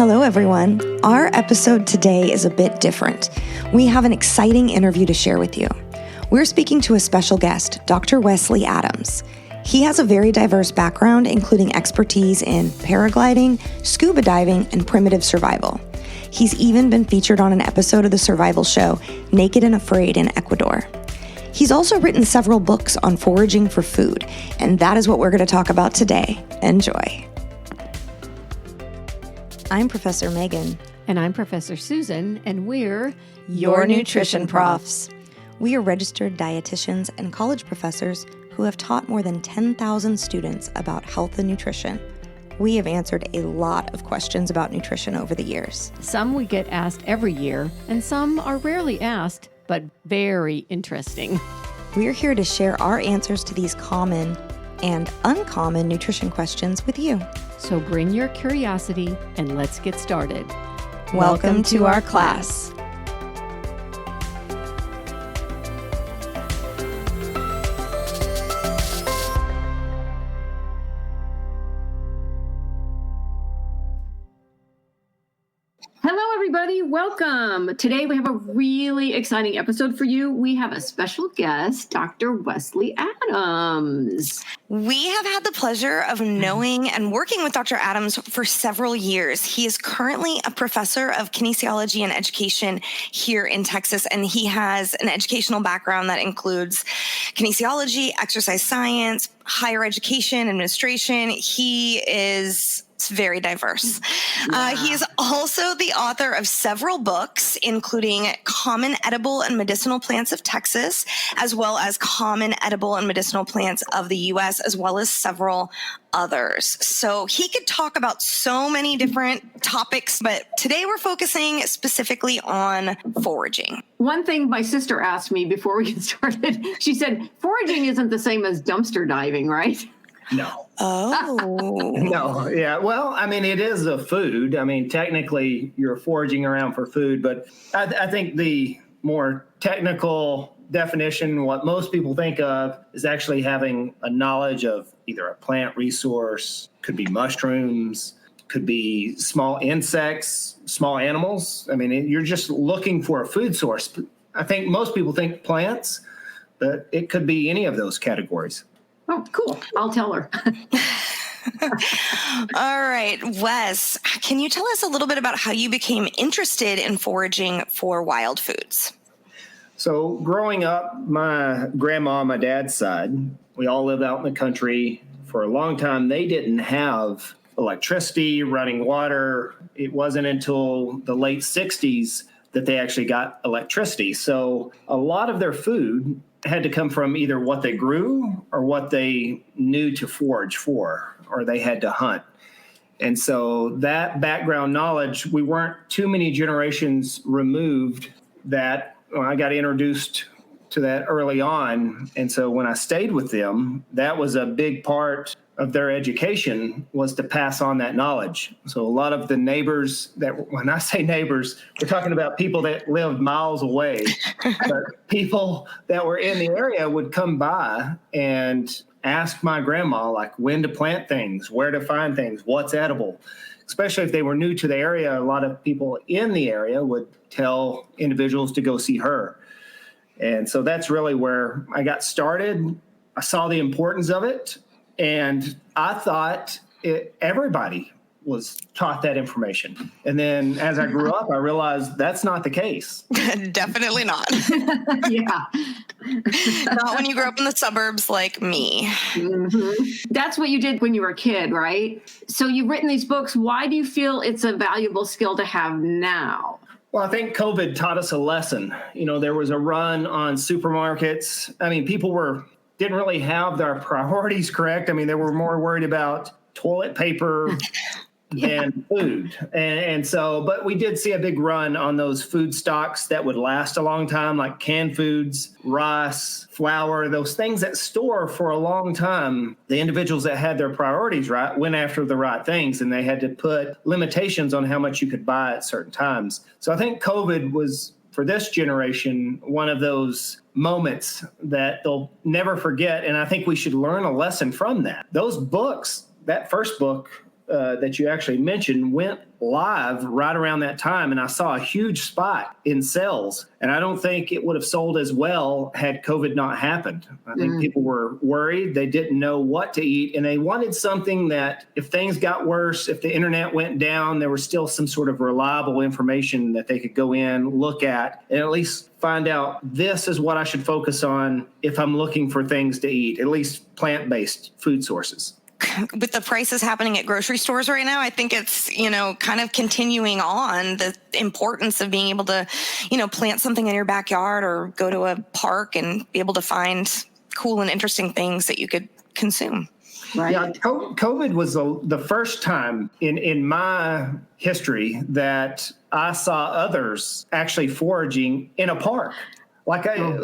Hello, everyone. Our episode today is a bit different. We have an exciting interview to share with you. We're speaking to a special guest, Dr. Wesley Adams. He has a very diverse background, including expertise in paragliding, scuba diving, and primitive survival. He's even been featured on an episode of the survival show, Naked and Afraid in Ecuador. He's also written several books on foraging for food, and that is what we're going to talk about today. Enjoy. I'm Professor Megan. And I'm Professor Susan, and we're your nutrition profs. We are registered dietitians and college professors who have taught more than 10,000 students about health and nutrition. We have answered a lot of questions about nutrition over the years. Some we get asked every year, and some are rarely asked, but very interesting. We're here to share our answers to these common and uncommon nutrition questions with you. So bring your curiosity and let's get started. Welcome to our class. Hello, everybody. Welcome. Today we have a really exciting episode for you. We have a special guest, Dr. Wesley Adams. We have had the pleasure of knowing and working with Dr. Adams for several years. He is currently a professor of kinesiology and education here in Texas, and he has an educational background that includes kinesiology, exercise science, higher education, administration. He is very diverse. Yeah. He is also the author of several books, including Common Edible and Medicinal Plants of Texas, as well as Common Edible and Medicinal Plants of the U.S., as well as several others. So he could talk about so many different topics, but today we're focusing specifically on foraging. One thing my sister asked me before we get started, she said, foraging isn't the same as dumpster diving, right? No. Oh. No. Yeah. Well, I mean, it is a food. I mean, technically you're foraging around for food, but I think the more technical definition, what most people think of, is actually having a knowledge of either a plant resource, could be mushrooms, could be small insects, small animals. I mean, you're just looking for a food source. I think most people think plants, but it could be any of those categories. Oh, cool. I'll tell her. All right, Wes, can you tell us a little bit about how you became interested in foraging for wild foods? So growing up, my grandma on my dad's side, we all lived out in the country for a long time. They didn't have electricity, running water. It wasn't until the late 60s that they actually got electricity. So a lot of their food had to come from either what they grew or what they knew to forage for, or they had to hunt. And so that background knowledge, we weren't too many generations removed that I got introduced to that early on. And so when I stayed with them, that was a big part of their education, was to pass on that knowledge. So a lot of the neighbors when I say neighbors, we're talking about people that lived miles away, but people that were in the area would come by and ask my grandma, like, when to plant things, where to find things, what's edible. Especially if they were new to the area, a lot of people in the area would tell individuals to go see her. And so that's really where I got started. I saw the importance of it. And I thought everybody was taught that information. And then as I grew up, I realized that's not the case. Definitely not. Yeah. Not when you grew up in the suburbs like me. Mm-hmm. That's what you did when you were a kid, right? So you've written these books. Why do you feel it's a valuable skill to have now? Well, I think COVID taught us a lesson. You know, there was a run on supermarkets. I mean, people didn't really have their priorities correct. I mean, they were more worried about toilet paper than food. And so, but we did see a big run on those food stocks that would last a long time, like canned foods, rice, flour, those things that store for a long time. The individuals that had their priorities right went after the right things, and they had to put limitations on how much you could buy at certain times. So I think COVID was, for this generation, one of those moments that they'll never forget. And I think we should learn a lesson from that. Those books, that first book, that you actually mentioned went live right around that time, and I saw a huge spike in sales. And I don't think it would have sold as well had COVID not happened. I think people were worried. They didn't know what to eat, and they wanted something that if things got worse, if the internet went down, there was still some sort of reliable information that they could go in, look at, and at least find out this is what I should focus on if I'm looking for things to eat, at least plant-based food sources. With the prices happening at grocery stores right now, I think it's, kind of continuing on the importance of being able to, plant something in your backyard or go to a park and be able to find cool and interesting things that you could consume. Right. Yeah, COVID was the first time in my history that I saw others actually foraging in a park.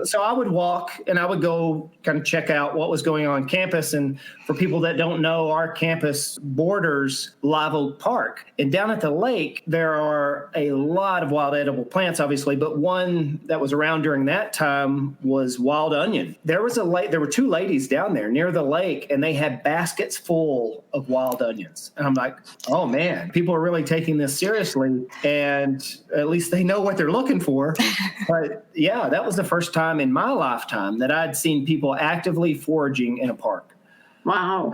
So I would walk and I would go kind of check out what was going on campus. And for people that don't know, our campus borders Live Oak Park. And down at the lake, there are a lot of wild edible plants, obviously, but one that was around during that time was wild onion. There were two ladies down there near the lake, and they had baskets full of wild onions. And I'm like, oh man, people are really taking this seriously, and at least they know what they're looking for. But yeah, that was the first time in my lifetime that I'd seen people actively foraging in a park. Wow.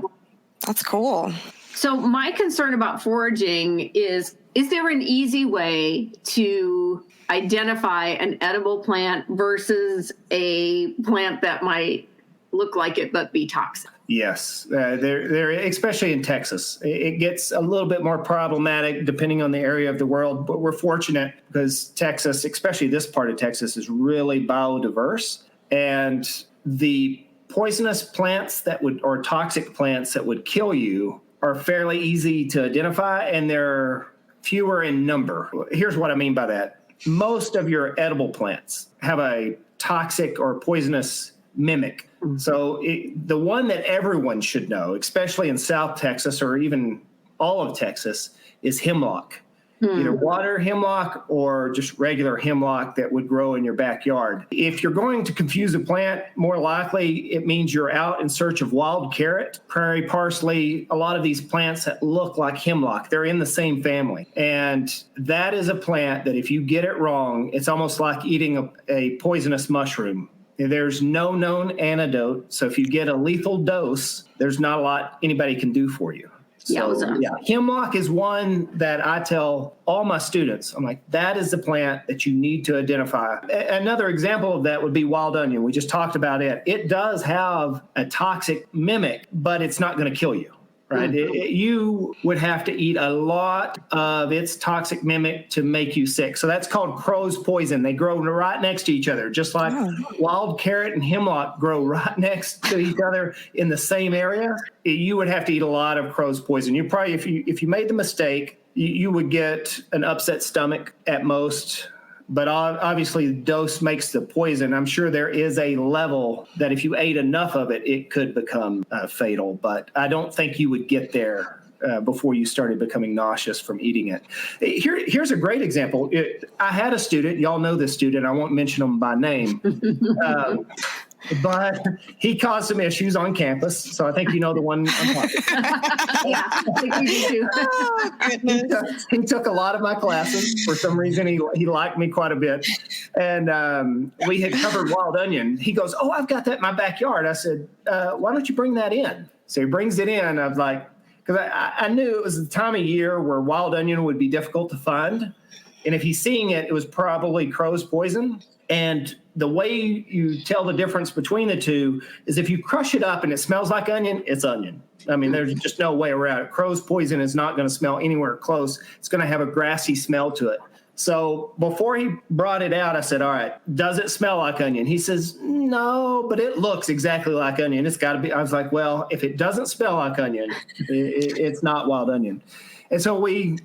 That's cool. So my concern about foraging is there an easy way to identify an edible plant versus a plant that might look like it but be toxic? Yes, they're especially in Texas. It gets a little bit more problematic depending on the area of the world, but we're fortunate because Texas, especially this part of Texas, is really biodiverse, and the poisonous plants or toxic plants that would kill you are fairly easy to identify, and they're fewer in number. Here's what I mean by that. Most of your edible plants have a toxic or poisonous mimic. So the one that everyone should know, especially in South Texas or even all of Texas, is hemlock. Either water hemlock or just regular hemlock that would grow in your backyard. If you're going to confuse a plant, more likely it means you're out in search of wild carrot, prairie parsley, a lot of these plants that look like hemlock. They're in the same family. And that is a plant that if you get it wrong, it's almost like eating a poisonous mushroom. There's no known antidote. So if you get a lethal dose, there's not a lot anybody can do for you. So, hemlock is one that I tell all my students. I'm like, that is the plant that you need to identify. Another example of that would be wild onion. We just talked about it. It does have a toxic mimic, but it's not going to kill you. Right? You would have to eat a lot of its toxic mimic to make you sick. So that's called crow's poison. They grow right next to each other, just like wild carrot and hemlock grow right next to each other in the same area. You would have to eat a lot of crow's poison. You probably, if you made the mistake, you would get an upset stomach at most. But obviously, the dose makes the poison. I'm sure there is a level that if you ate enough of it, it could become fatal. But I don't think you would get there before you started becoming nauseous from eating it. Here's a great example. I had a student. Y'all know this student. I won't mention him by name. But he caused some issues on campus. So I think you know the one I'm talking about. Yeah, I think we do too. Oh, goodness. He took a lot of my classes. For some reason, he liked me quite a bit. And we had covered wild onion. He goes, oh, I've got that in my backyard. I said, why don't you bring that in? So he brings it in. I was like, because I knew it was the time of year where wild onion would be difficult to find. And if he's seeing it, it was probably crow's poison. And the way you tell the difference between the two is if you crush it up and it smells like onion, it's onion. I mean, there's just no way around it. Crow's poison is not going to smell anywhere close. It's going to have a grassy smell to it. So before he brought it out, I said, all right, does it smell like onion? He says, no, but it looks exactly like onion. It's got to be. I was like, well, if it doesn't smell like onion, it's not wild onion. And so we,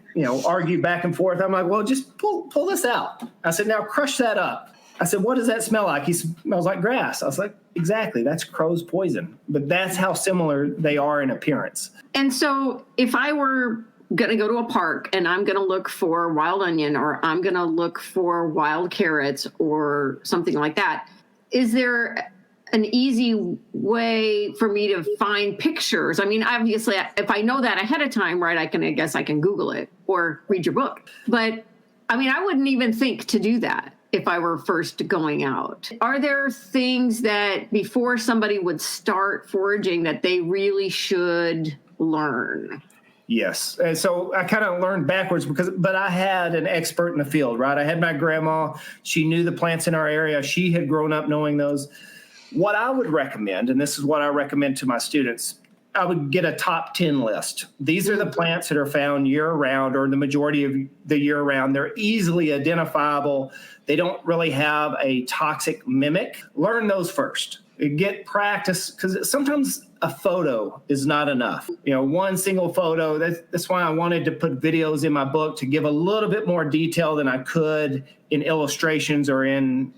argued back and forth. I'm like, well, just pull this out. I said, now crush that up. I said, what does that smell like? He smells like grass. I was like, exactly. That's crow's poison. But that's how similar they are in appearance. And so if I were going to go to a park and I'm going to look for wild onion or I'm going to look for wild carrots or something like that, is there an easy way for me to find pictures? I mean, obviously, if I know that ahead of time, right, I guess I can Google it or read your book. But I mean, I wouldn't even think to do that if I were first going out. Are there things that before somebody would start foraging that they really should learn? Yes. And so I kind of learned backwards but I had an expert in the field, right? I had my grandma. She knew the plants in our area. She had grown up knowing those. What I would recommend, and this is what I recommend to my students, I would get a top 10 list. These are the plants that are found year round, or the majority of the year round. They're easily identifiable. They don't really have a toxic mimic. Learn those first. Get practice, because sometimes a photo is not enough. One single photo. That's why I wanted to put videos in my book to give a little bit more detail than I could in illustrations or in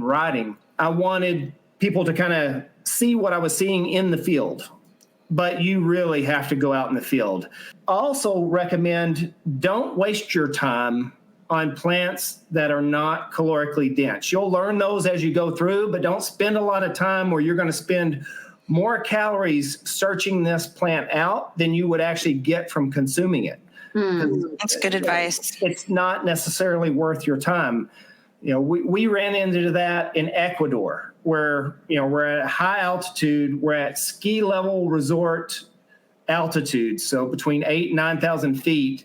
writing. I wanted people to kind of see what I was seeing in the field. But you really have to go out in the field. I also recommend don't waste your time on plants that are not calorically dense. You'll learn those as you go through, but don't spend a lot of time where you're going to spend more calories searching this plant out than you would actually get from consuming it. That's good advice. It's not necessarily worth your time. We ran into that in Ecuador, where, we're at high altitude. We're at ski level resort altitude. So between 8,000 and 9,000 feet,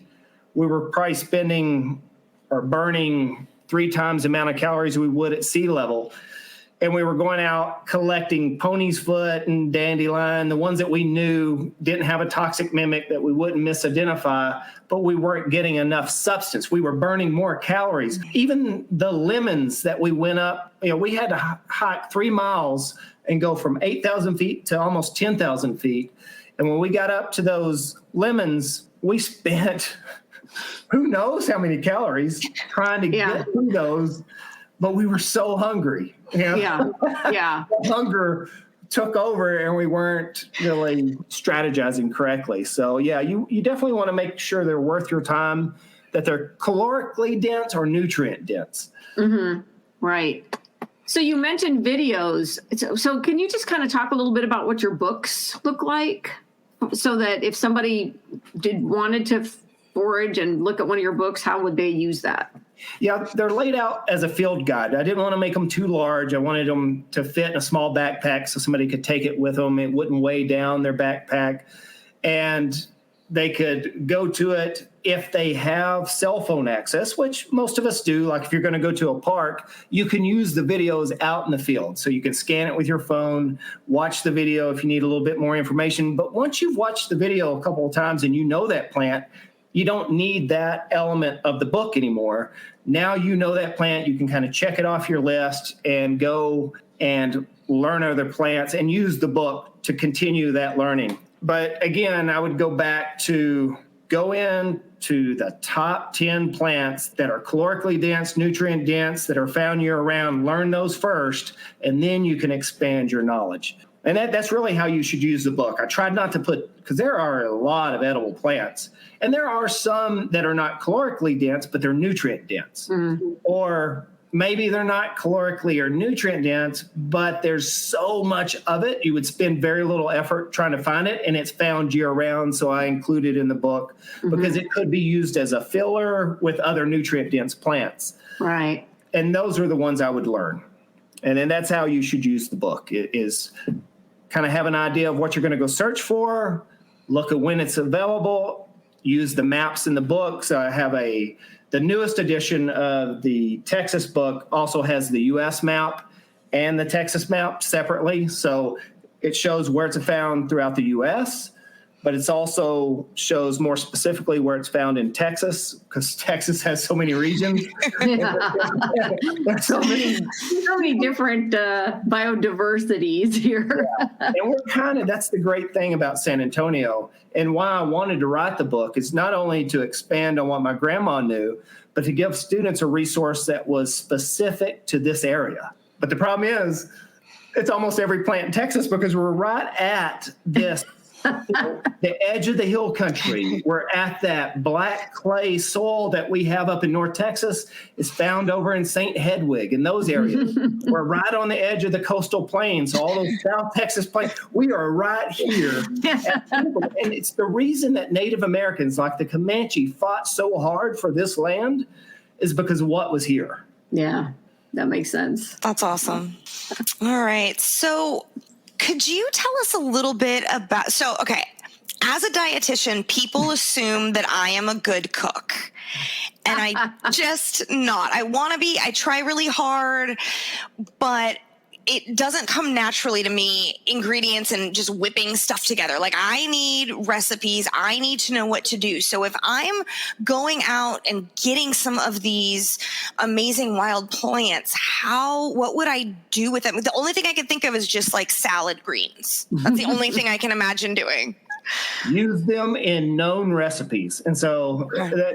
we were probably spending or burning 3 times the amount of calories we would at sea level. And we were going out collecting pony's foot and dandelion, the ones that we knew didn't have a toxic mimic that we wouldn't misidentify, but we weren't getting enough substance. We were burning more calories. Even the lemons that we went up, we had to hike 3 miles and go from 8,000 feet to almost 10,000 feet. And when we got up to those lemons, we spent who knows how many calories trying to get through those, but we were so hungry. Yeah. Hunger took over and we weren't really strategizing correctly. So you definitely want to make sure they're worth your time, that they're calorically dense or nutrient dense. Mm-hmm. Right. So you mentioned videos. So can you just kind of talk a little bit about what your books look like, so that if somebody wanted to forage and look at one of your books, how would they use that? Yeah, they're laid out as a field guide. I didn't want to make them too large. I wanted them to fit in a small backpack so somebody could take it with them. It wouldn't weigh down their backpack. And they could go to it if they have cell phone access, which most of us do. Like if you're going to go to a park, you can use the videos out in the field. So you can scan it with your phone, watch the video if you need a little bit more information. But once you've watched the video a couple of times and you know that plant, you don't need that element of the book anymore. Now you know that plant, you can kind of check it off your list and go and learn other plants and use the book to continue that learning. But again, I would go back to go into the top 10 plants that are calorically dense, nutrient dense, that are found year round. Learn those first, and then you can expand your knowledge. And that's really how you should use the book. I tried not to because there are a lot of edible plants, and there are some that are not calorically dense, but they're nutrient dense. Mm-hmm. Or maybe they're not calorically or nutrient dense, but there's so much of it, you would spend very little effort trying to find it, and it's found year round. So I include it in the book because it could be used as a filler with other nutrient dense plants. Right. And those are the ones I would learn. And then that's how you should use the book, is kind of have an idea of what you're going to go search for, look at when it's available, use the maps in the book. So I have the newest edition of the Texas book also has the U.S. map and the Texas map separately. So it shows where it's found throughout the U.S., but it also shows more specifically where it's found in Texas, because Texas has so many regions. There's so many different biodiversities here. And we're that's the great thing about San Antonio, and why I wanted to write the book is not only to expand on what my grandma knew, but to give students a resource that was specific to this area. But the problem is, it's almost every plant in Texas, because we're right at this the edge of the hill country. We're at that black clay soil that we have up in North Texas is found over in St. Hedwig and those areas. We're right on the edge of the coastal plains, all those South Texas plains. We are right here. And it's the reason that Native Americans like the Comanche fought so hard for this land is because of what was here. Yeah, that makes sense. That's awesome. All right. So could you tell us a little bit about, okay, as a dietitian, people assume that I am a good cook. And I just not. I want to be, I try really hard, but it doesn't come naturally to me, ingredients and just whipping stuff together. Like I need recipes. I need to know what to do. So if I'm going out and getting some of these amazing wild plants, what would I do with them? The only thing I can think of is just like salad greens. That's the only thing I can imagine doing. Use them in known recipes. And so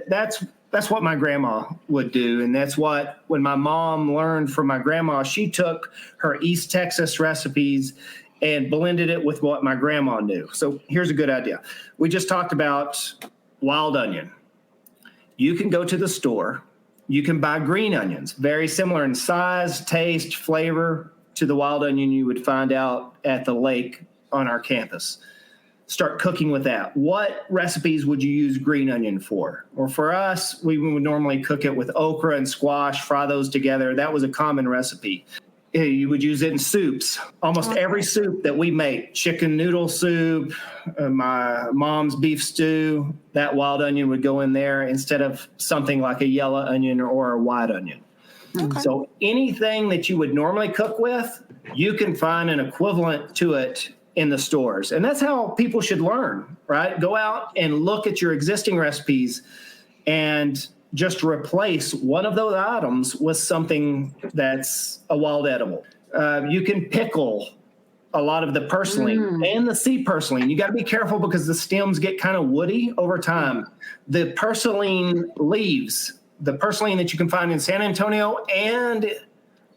that's what my grandma would do. And that's what, when my mom learned from my grandma, she took her East Texas recipes and blended it with what my grandma knew. So here's a good idea. We just talked about wild onion. You can go to the store. You can buy green onions, very similar in size, taste, flavor to the wild onion you would find out at the lake on our campus. Start cooking with that. What recipes would you use green onion for? Or for us, we would normally cook it with okra and squash, fry those together. That was a common recipe. You would use it in soups. Almost every soup that we make, chicken noodle soup, my mom's beef stew, that wild onion would go in there instead of something like a yellow onion or a white onion. Okay. So anything that you would normally cook with, you can find an equivalent to it in the stores. And that's how people should learn, right? Go out and look at your existing recipes and just replace one of those items with something that's a wild edible. You can pickle a lot of the purslane and the sea purslane. You got to be careful because the stems get kind of woody over time. The purslane leaves, the purslane that you can find in San Antonio, and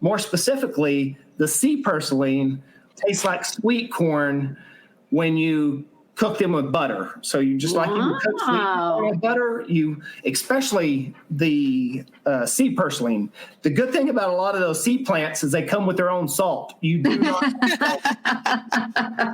more specifically, the sea purslane tastes like sweet corn when you cook them with butter. So you just like you would cook sweet corn with butter, especially the sea purslane. The good thing about a lot of those sea plants is they come with their own salt. You do not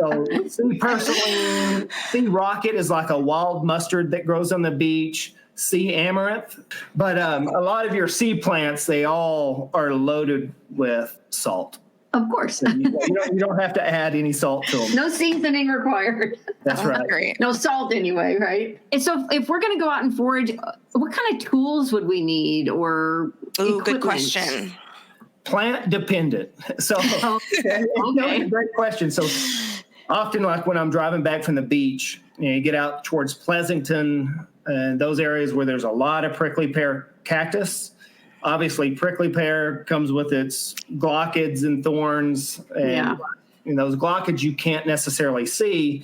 So sea purslane, sea rocket is like a wild mustard that grows on the beach. Sea amaranth. But a lot of your sea plants, they all are loaded with salt. Of course. So you don't have to add any salt to them. No seasoning required. That's right. Great. No salt anyway, right? And so if we're going to go out and forage, what kind of tools would we need or equipment? Good question. Plant dependent. So okay. Great question. So often like when I'm driving back from the beach, you get out towards Pleasanton and those areas where there's a lot of prickly pear cactus. Obviously, prickly pear comes with its glochids and thorns, and those glochids you can't necessarily see,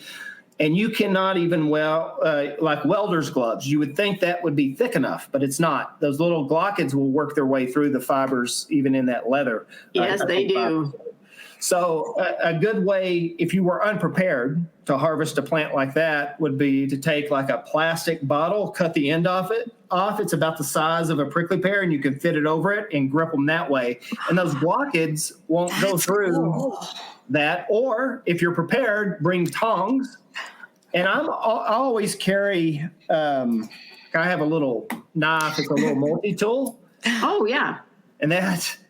and you cannot even like welder's gloves. You would think that would be thick enough, but it's not. Those little glochids will work their way through the fibers, even in that leather. Yes, they do. So a good way, if you were unprepared to harvest a plant like that, would be to take like a plastic bottle, cut the end off. It's about the size of a prickly pear, and you can fit it over it and grip them that way. And those glochids won't go through that. Or if you're prepared, bring tongs. And I always carry, I have a little knife. It's a little multi-tool. Oh, yeah. And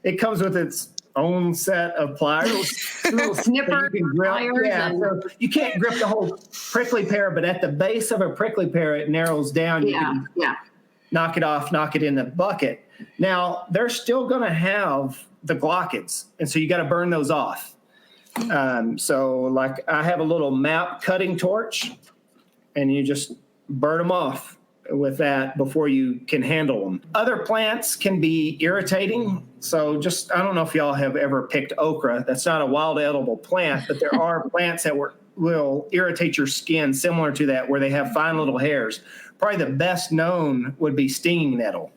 it comes with its own set of pliers, little snipper pliers. Yeah, so you can't grip the whole prickly pear, but at the base of a prickly pear, it narrows down. You can knock it off, knock it in the bucket. Now they're still going to have the glochids, and so you got to burn those off. So like I have a little map cutting torch, and you just burn them off with that before you can handle them. Other plants can be irritating. So I don't know if y'all have ever picked okra. That's not a wild edible plant, but there are plants that will irritate your skin similar to that, where they have fine little hairs. Probably the best known would be stinging nettle.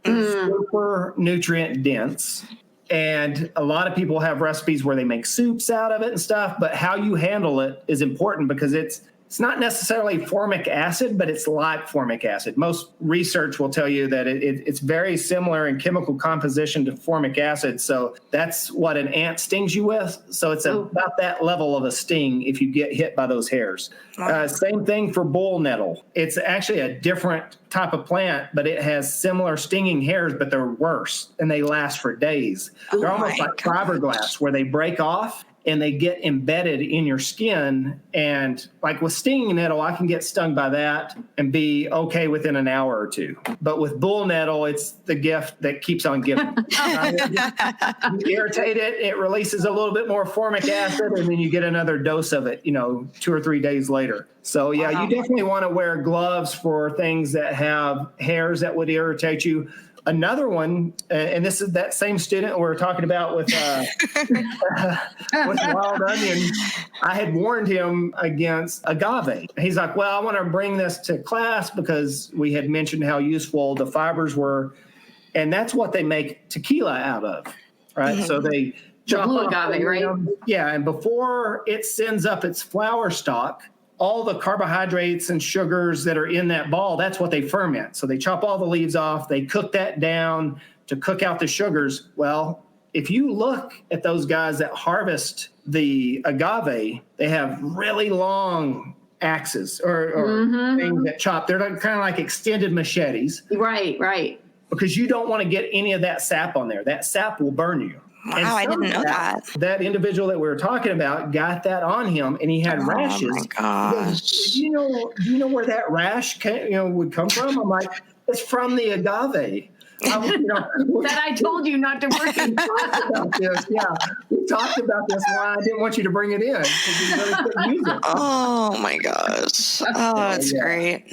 Super nutrient dense. And a lot of people have recipes where they make soups out of it and stuff, but how you handle it is important because It's not necessarily formic acid, but it's like formic acid. Most research will tell you that it's very similar in chemical composition to formic acid. So that's what an ant stings you with. So it's about that level of a sting if you get hit by those hairs. Same thing for bull nettle. It's actually a different type of plant, but it has similar stinging hairs, but they're worse and they last for days. They're almost like fiberglass where they break off and they get embedded in your skin. And like with stinging nettle, I can get stung by that and be okay within an hour or two. But with bull nettle, it's the gift that keeps on giving. You irritate it, it releases a little bit more formic acid, and then you get another dose of it, 2 or 3 days later. So you definitely want to wear gloves for things that have hairs that would irritate you. Another one, and this is that same student we were talking about with wild onion. I had warned him against agave. He's like, well, I want to bring this to class because we had mentioned how useful the fibers were. And that's what they make tequila out of, right? So they chop blue off agave, right? Yeah, and before it sends up its flower stalk, all the carbohydrates and sugars that are in that ball, that's what they ferment. So they chop all the leaves off, they cook that down to cook out the sugars. Well, if you look at those guys that harvest the agave, they have really long axes or things that chop. They're kind of like extended machetes. Right. Because you don't want to get any of that sap on there. That sap will burn you. Wow, I didn't know that. That individual that we were talking about got that on him, and he had rashes. Oh my gosh! Do you know where that rash would come from? I'm like, it's from the agave. That I told you not to work in. We talked about this. Why I didn't want you to bring it in because you really couldn't use it. Oh my gosh! Oh, that's great.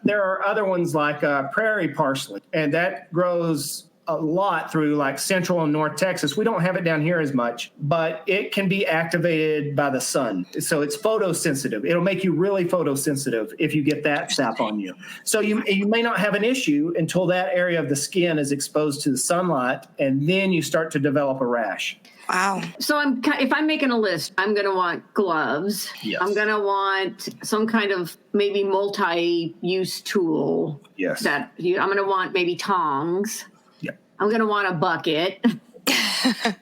There are other ones like prairie parsley, and that grows a lot through like central and north Texas. We don't have it down here as much, but it can be activated by the sun. So it's photosensitive. It'll make you really photosensitive if you get that sap on you. So you may not have an issue until that area of the skin is exposed to the sunlight, and then you start to develop a rash. Wow. So if I'm making a list, I'm going to want gloves. Yes. I'm going to want some kind of maybe multi-use tool. Yes. I'm going to want maybe tongs. I'm going to want a bucket.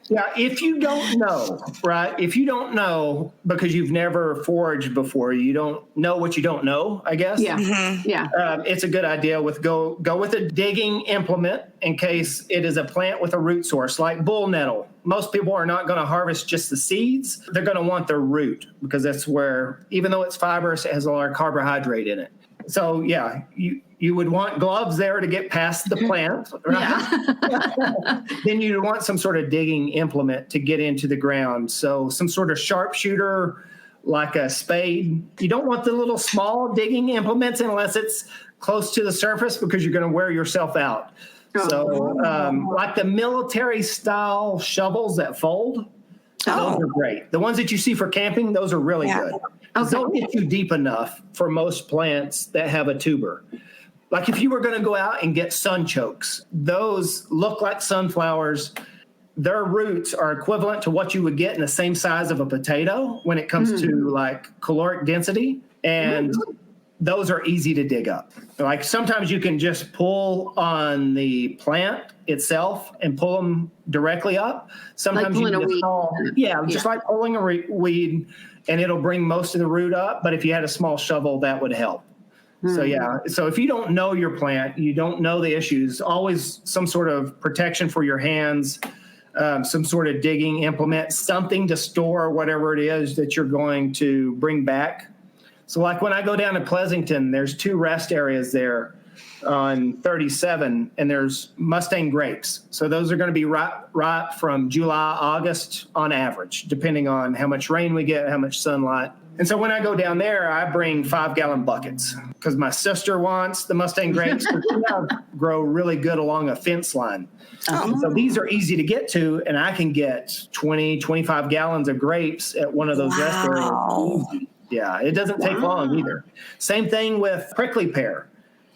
Yeah, if you don't know, right? If you don't know because you've never foraged before, you don't know what you don't know, I guess. Yeah, it's a good idea go with a digging implement in case it is a plant with a root source, like bull nettle. Most people are not going to harvest just the seeds. They're going to want their root because that's where, even though it's fibrous, it has a lot of carbohydrate in it. So, yeah, you would want gloves there to get past the plant, right? Yeah. Then you want some sort of digging implement to get into the ground. So some sort of sharpshooter, like a spade. You don't want the little small digging implements unless it's close to the surface because you're going to wear yourself out. So like the military style shovels that fold, those are great. The ones that you see for camping, those are really good. Okay. Don't get you deep enough for most plants that have a tuber. Like if you were going to go out and get sunchokes, those look like sunflowers. Their roots are equivalent to what you would get in the same size of a potato when it comes to like caloric density. And those are easy to dig up. Like sometimes you can just pull on the plant itself and pull them directly up. Sometimes like you can weed. Just like pulling a weed, and it'll bring most of the root up. But if you had a small shovel, that would help. So if you don't know your plant, you don't know the issues, always some sort of protection for your hands, some sort of digging implement, something to store whatever it is that you're going to bring back. So like when I go down to Pleasanton, there's 2 rest areas there on 37, and there's Mustang grapes. So those are going to be ripe from July, August on average, depending on how much rain we get, how much sunlight. And so when I go down there, I bring 5-gallon buckets because my sister wants the Mustang grapes to grow really good along a fence line. So these are easy to get to, and I can get 20, 25 gallons of grapes at one of those rest areas. Yeah, it doesn't take long either. Same thing with prickly pear.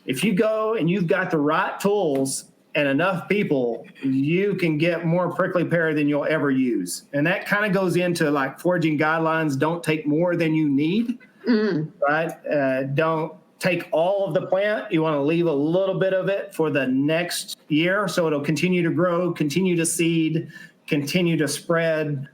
If you go and you've got the right tools and enough people, you can get more prickly pear than you'll ever use. And that kind of goes into like foraging guidelines. Don't take more than you need. right? Don't take all of the plant. You want to leave a little bit of it for the next year so it'll continue to grow, continue to seed, continue to spread.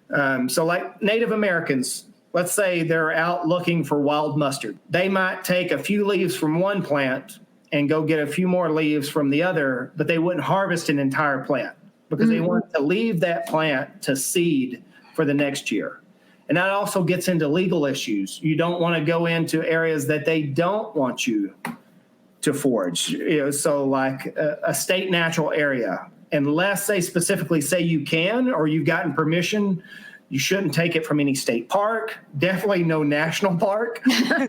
So like Native Americans, let's say they're out looking for wild mustard. They might take a few leaves from one plant and go get a few more leaves from the other, but they wouldn't harvest an entire plant because they want to leave that plant to seed for the next year. And that also gets into legal issues. You don't want to go into areas that they don't want you to forage. So like a state natural area, unless they specifically say you can or you've gotten permission, you shouldn't take it from any state park, definitely no national park. It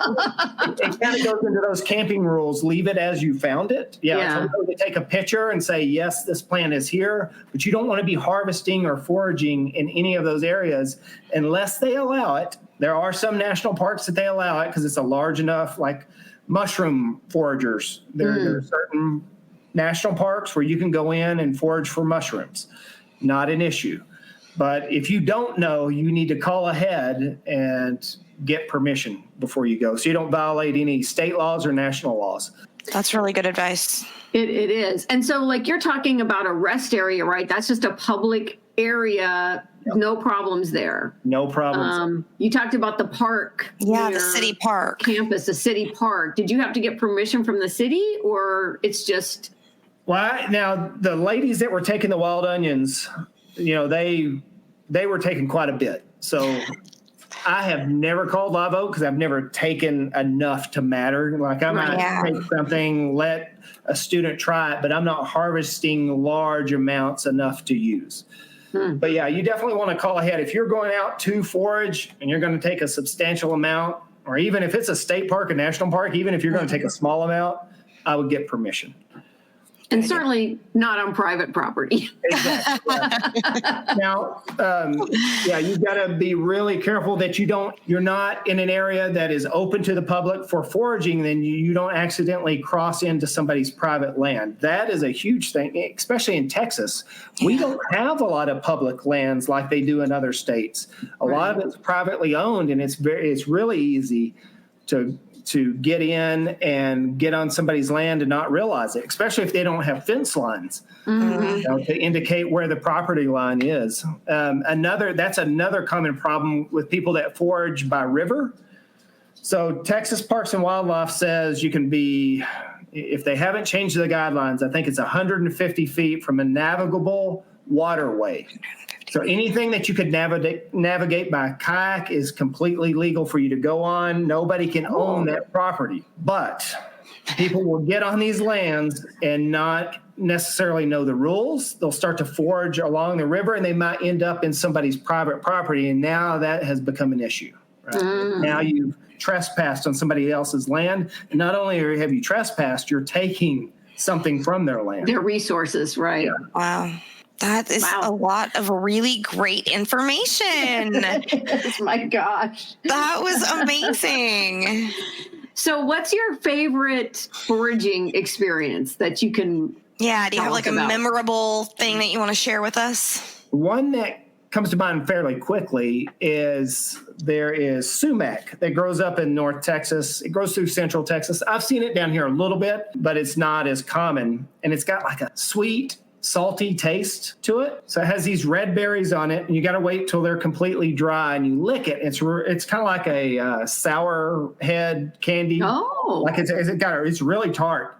kind of goes into those camping rules, leave it as you found it. Yeah. So they take a picture and say, yes, this plant is here, but you don't want to be harvesting or foraging in any of those areas unless they allow it. There are some national parks that they allow it because it's a large enough, like mushroom foragers. There are certain national parks where you can go in and forage for mushrooms. Not an issue. But if you don't know, you need to call ahead and get permission before you go so you don't violate any state laws or national laws. That's really good advice. It is. And so like you're talking about a rest area, right? That's just a public area. Yep. No problems there. No problems. You talked about the park. Yeah, the city park. Campus, the city park. Did you have to get permission from the city or it's just... Well, now the ladies that were taking the wild onions... they were taking quite a bit. So I have never called live oak because I've never taken enough to matter. Like I might take something, let a student try it, but I'm not harvesting large amounts enough to use. But yeah, you definitely want to call ahead. If you're going out to forage and you're going to take a substantial amount, or even if it's a state park, a national park, even if you're going to take a small amount, I would get permission. And certainly not on private property. Exactly. Now, you've got to be really careful that you're not in an area that is open to the public for foraging, then you don't accidentally cross into somebody's private land. That is a huge thing, especially in Texas. We don't have a lot of public lands like they do in other states. A lot of it's privately owned, and it's really easy to get in and get on somebody's land and not realize it, especially if they don't have fence lines to indicate where the property line is. That's another common problem with people that forage by river. So Texas Parks and Wildlife says you can be, if they haven't changed the guidelines, I think it's 150 feet from a navigable waterway. So anything that you could navigate by kayak is completely legal for you to go on. Nobody can own that property. But people will get on these lands and not necessarily know the rules. They'll start to forage along the river, and they might end up in somebody's private property. And now that has become an issue. Right? Now you've trespassed on somebody else's land. And not only have you trespassed, you're taking something from their land. Their resources, right. Yeah. Wow. That is a lot of really great information. Yes, my gosh. That was amazing. So what's your favorite foraging experience that you can do you have like a memorable thing that you want to share with us? One that comes to mind fairly quickly is there is sumac that grows up in North Texas. It grows through Central Texas. I've seen it down here a little bit, but it's not as common. And it's got like a sweet, salty taste to it. So it has these red berries on it, and you got to wait till they're completely dry and you lick it. It's kind of like a sour head candy. Oh. Like it's really tart.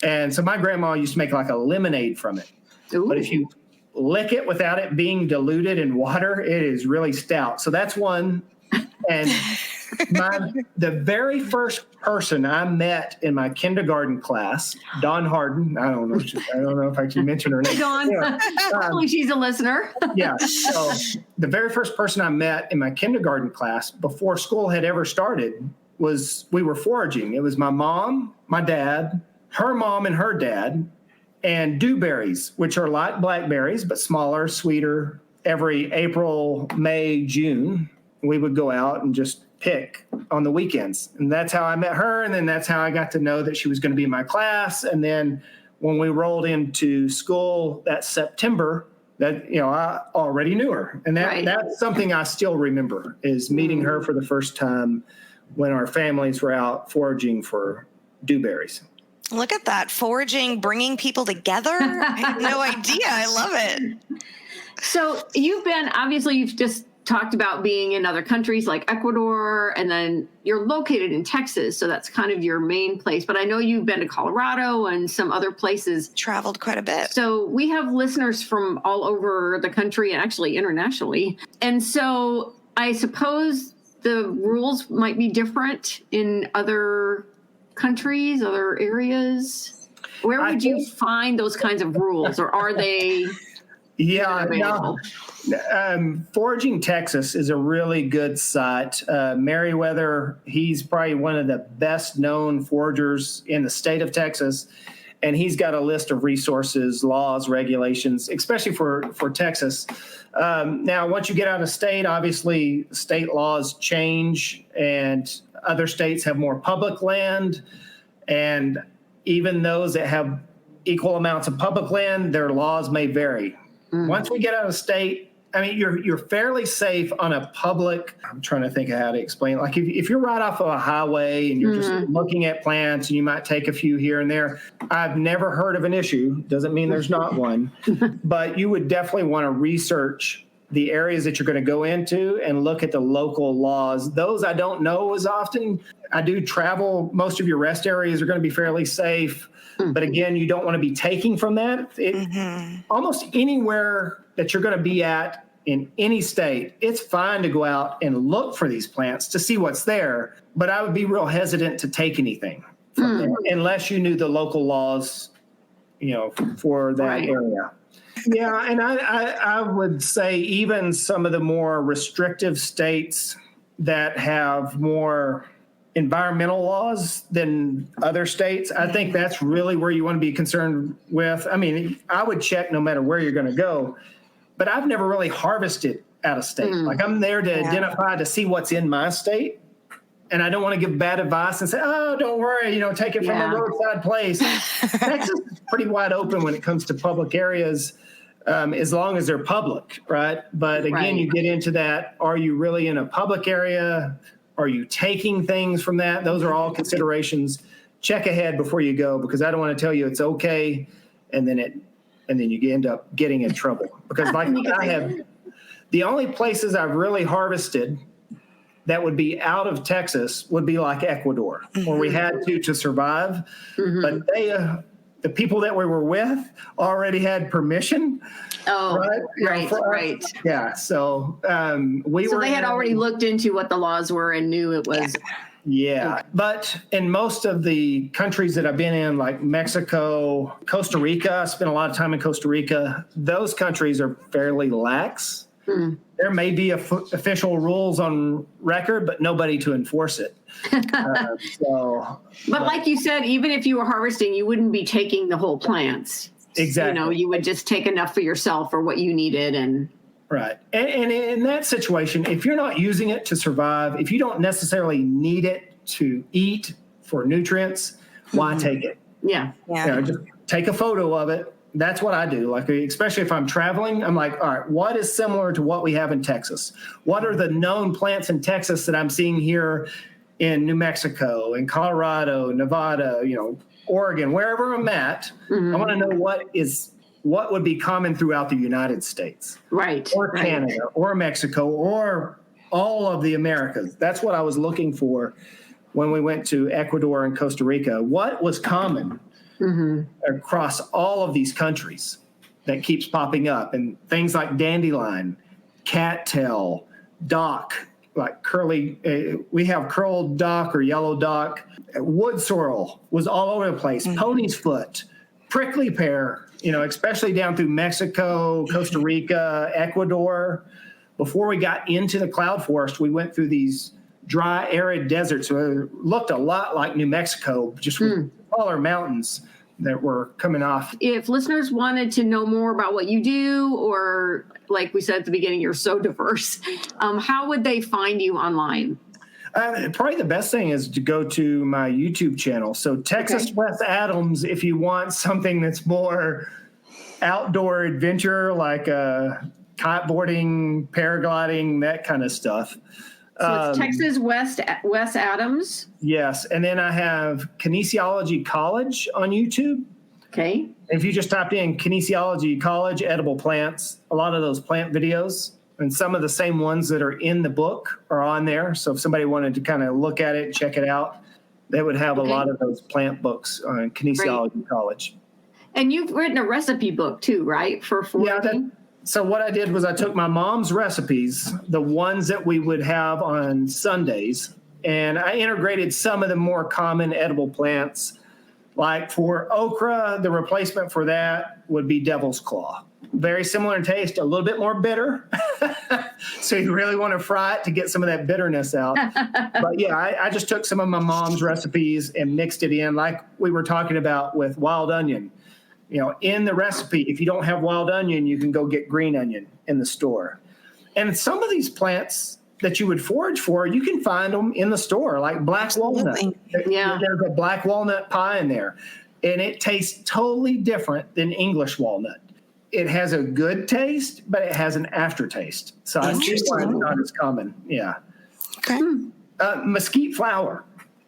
And so my grandma used to make like a lemonade from it. Ooh. But if you lick it without it being diluted in water, it is really stout. So that's one. And the very first person I met in my kindergarten class, Dawn Harden. I don't know if I can mention her name. Dawn, hopefully she's a listener. Yeah. So the very first person I met in my kindergarten class before school had ever started we were foraging. It was my mom, my dad, her mom, and her dad, and dewberries, which are like blackberries but smaller, sweeter. Every April, May, June, we would go out and just pick on the weekends. And that's how I met her. And then that's how I got to know that she was going to be in my class. And then when we rolled into school that September, that, I already knew her. And that's something I still remember is meeting her for the first time when our families were out foraging for dewberries. Look at that. Foraging, bringing people together. I had no idea. I love it. So you've just talked about being in other countries like Ecuador, and then you're located in Texas. So that's kind of your main place. But I know you've been to Colorado and some other places. Traveled quite a bit. So we have listeners from all over the country and actually internationally. And so I suppose the rules might be different in other countries, other areas. Where would you find those kinds of rules, or are they? Yeah, no, Foraging Texas is a really good site. Meriwether, he's probably one of the best known foragers in the state of Texas. And he's got a list of resources, laws, regulations, especially for Texas. Now, once you get out of state, obviously state laws change and other states have more public land. And even those that have equal amounts of public land, their laws may vary. Once we get out of state, I mean, you're fairly safe on a public. I'm trying to think of how to explain it. Like if you're right off of a highway and you're just looking at plants and you might take a few here and there, I've never heard of an issue. Doesn't mean there's not one, but you would definitely want to research the areas that you're going to go into and look at the local laws. Those I don't know as often. I do travel. Most of your rest areas are going to be fairly safe. But again, you don't want to be taking from that. Almost anywhere that you're going to be at in any state, it's fine to go out and look for these plants to see what's there. But I would be real hesitant to take anything from there unless you knew the local laws, for that area. Yeah, and I would say even some of the more restrictive states that have more environmental laws than other states, I think that's really where you want to be concerned with. I mean, I would check no matter where you're going to go, but I've never really harvested out of state. Like I'm there to identify, to see what's in my state. And I don't want to give bad advice and say, oh, don't worry, take it from a roadside place. Texas is pretty wide open when it comes to public areas, as long as they're public, right? But again, you get into that, are you really in a public area? Are you taking things from that? Those are all considerations. Check ahead before you go, because I don't want to tell you it's okay, and then you end up getting in trouble. Because like I have, the only places I've really harvested that would be out of Texas would be like Ecuador, where we had to survive. But they, the people that we were with already had permission. Oh, right. Yeah. So they had already looked into what the laws were and knew it was. Yeah. But in most of the countries that I've been in, like Mexico, Costa Rica, I spent a lot of time in Costa Rica. Those countries are fairly lax. There may be official rules on record, but nobody to enforce it. But like you said, even if you were harvesting, you wouldn't be taking the whole plants. Exactly. You would just take enough for yourself or what you needed. Right. And in that situation, if you're not using it to survive, if you don't necessarily need it to eat for nutrients, why take it? Yeah. Just take a photo of it. That's what I do. Like, especially if I'm traveling, I'm like, all right, what is similar to what we have in Texas? What are the known plants in Texas that I'm seeing here in New Mexico, in Colorado, Nevada, Oregon, wherever I'm at? I want to know what would be common throughout the United States, right? Or Canada, or Mexico, or all of the Americas. That's what I was looking for when we went to Ecuador and Costa Rica. What was common across all of these countries that keeps popping up? And things like dandelion, cattail, dock, like curly, we have curled dock or yellow dock. Wood sorrel was all over the place. Pony's foot, prickly pear, especially down through Mexico, Costa Rica, Ecuador. Before we got into the cloud forest, we went through these dry, arid deserts. So it looked a lot like New Mexico, just with taller mountains that were coming off. If listeners wanted to know more about what you do, or like we said at the beginning, you're so diverse, how would they find you online? Probably the best thing is to go to my YouTube channel. So Texas Wes Adams, if you want something that's more outdoor adventure, like kiteboarding, paragliding, that kind of stuff. So it's Texas Wes Adams. Yes. And then I have Kinesiology College on YouTube. Okay. If you just type in Kinesiology College, edible plants, a lot of those plant videos and some of the same ones that are in the book are on there. So if somebody wanted to kind of look at it, check it out, they would have a lot of those plant books on Kinesiology College. And you've written a recipe book too, right? For foraging? So what I did was I took my mom's recipes, the ones that we would have on Sundays, and I integrated some of the more common edible plants. Like for okra, the replacement for that would be devil's claw. Very similar in taste, a little bit more bitter. So you really want to fry it to get some of that bitterness out. But yeah, I just took some of my mom's recipes and mixed it in like we were talking about with wild onion. You know, in the recipe, if you don't have wild onion, you can go get green onion in the store. And some of these plants that you would forage for, you can find them in the store, like black walnut. Yeah. There's a black walnut pie in there, and it tastes totally different than English walnut. It has a good taste, but it has an aftertaste. So I see why it's not as common. Yeah. Okay. Mesquite flour.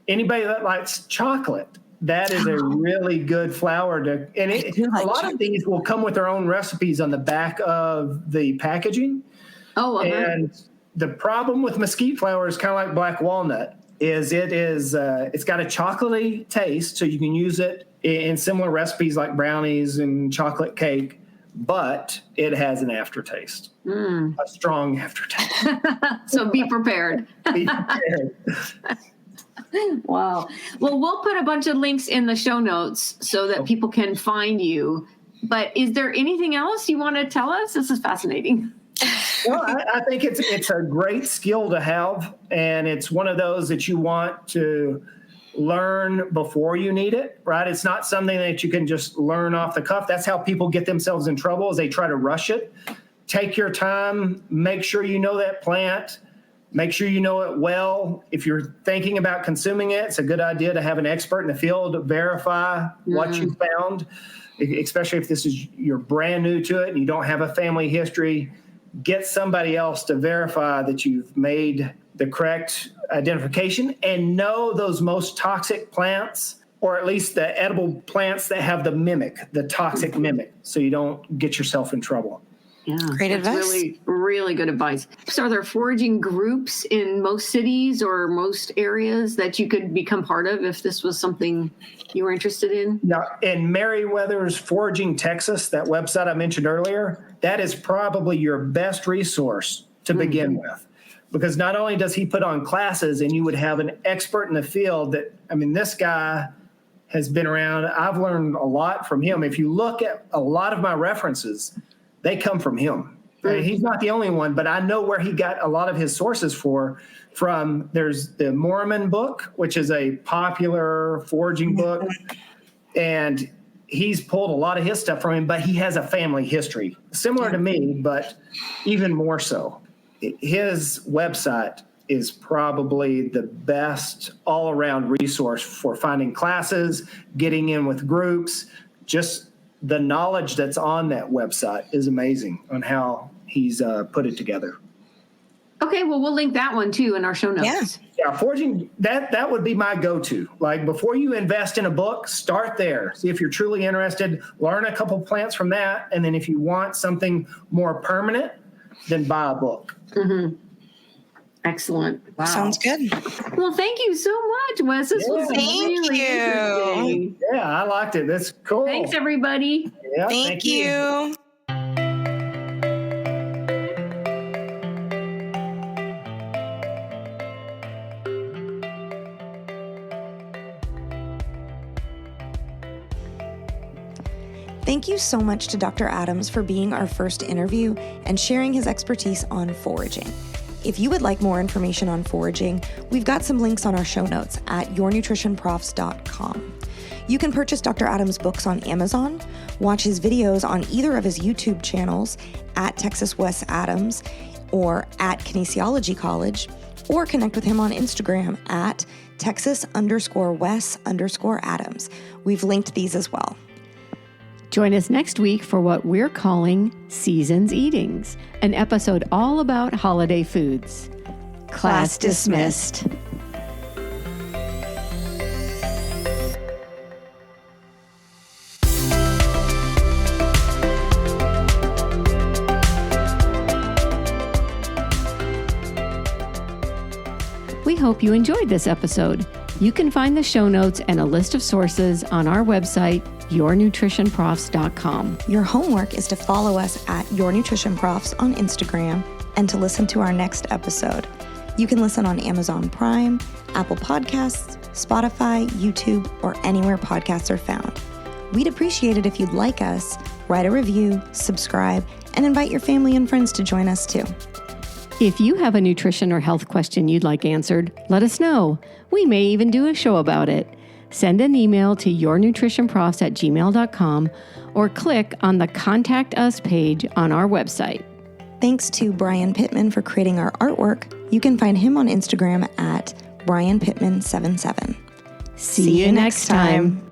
Anybody that likes chocolate, that is a really good flour a lot of these will come with their own recipes on the back of the packaging. And the problem with mesquite flour is kind of like black walnut it's got a chocolatey taste, so you can use it in similar recipes like brownies and chocolate cake, but it has an aftertaste, a strong aftertaste. So be prepared. Be prepared. Wow. Well, we'll put a bunch of links in the show notes so that people can find you. But is there anything else you want to tell us? This is fascinating. Well, I think it's a great skill to have, and it's one of those that you want to learn before you need it, right? It's not something that you can just learn off the cuff. That's how people get themselves in trouble, is they try to rush it. Take your time, make sure you know that plant. Make sure you know it well. If you're thinking about consuming it, it's a good idea to have an expert in the field verify what you found, especially if you're brand new to it and you don't have a family history. Get somebody else to verify that you've made the correct identification and know those most toxic plants, or at least the edible plants that have the toxic mimic, so you don't get yourself in trouble. Yeah, great advice. Really, really good advice. So are there foraging groups in most cities or most areas that you could become part of if this was something you were interested in? Yeah, in Meriwether's Foraging Texas, that website I mentioned earlier, that is probably your best resource to begin with. Because not only does he put on classes and you would have an expert in the field this guy has been around. I've learned a lot from him. If you look at a lot of my references, they come from him. He's not the only one, but I know where he got a lot of his sources from. There's the Mormon book, which is a popular foraging book, and he's pulled a lot of his stuff from him, but he has a family history similar to me, but even more so. His website is probably the best all-around resource for finding classes, getting in with groups. Just the knowledge that's on that website is amazing on how he's put it together. Okay, well, we'll link that one too in our show notes. Yeah, foraging, that would be my go-to. Like, before you invest in a book, start there. See if you're truly interested, learn a couple plants from that, and then if you want something more permanent, then buy a book. Mm-hmm. Excellent. Wow. Sounds good. Well, thank you so much, Wes. This was really interesting. Yeah, I liked it. That's cool. Thanks, everybody. Yeah, Thank you. Thank you so much to Dr. Adams for being our first interview and sharing his expertise on foraging. If you would like more information on foraging, we've got some links on our show notes at yournutritionprofs.com. You can purchase Dr. Adams' books on Amazon, watch his videos on either of his YouTube channels at Texas Wes Adams or at Kinesiology College, or connect with him on Instagram at Texas_Wes_Adams. We've linked these as well. Join us next week for what we're calling Season's Eatings, an episode all about holiday foods. Class dismissed. We hope you enjoyed this episode. You can find the show notes and a list of sources on our website, yournutritionprofs.com. Your homework is to follow us at Your Nutrition Profs on Instagram and to listen to our next episode. You can listen on Amazon Prime, Apple Podcasts, Spotify, YouTube, or anywhere podcasts are found. We'd appreciate it if you'd like us, write a review, subscribe, and invite your family and friends to join us too. If you have a nutrition or health question you'd like answered, let us know. We may even do a show about it. Send an email to yournutritionprofs@gmail.com or click on the Contact Us page on our website. Thanks to Brian Pittman for creating our artwork. You can find him on Instagram at BrianPittman77. See you next time.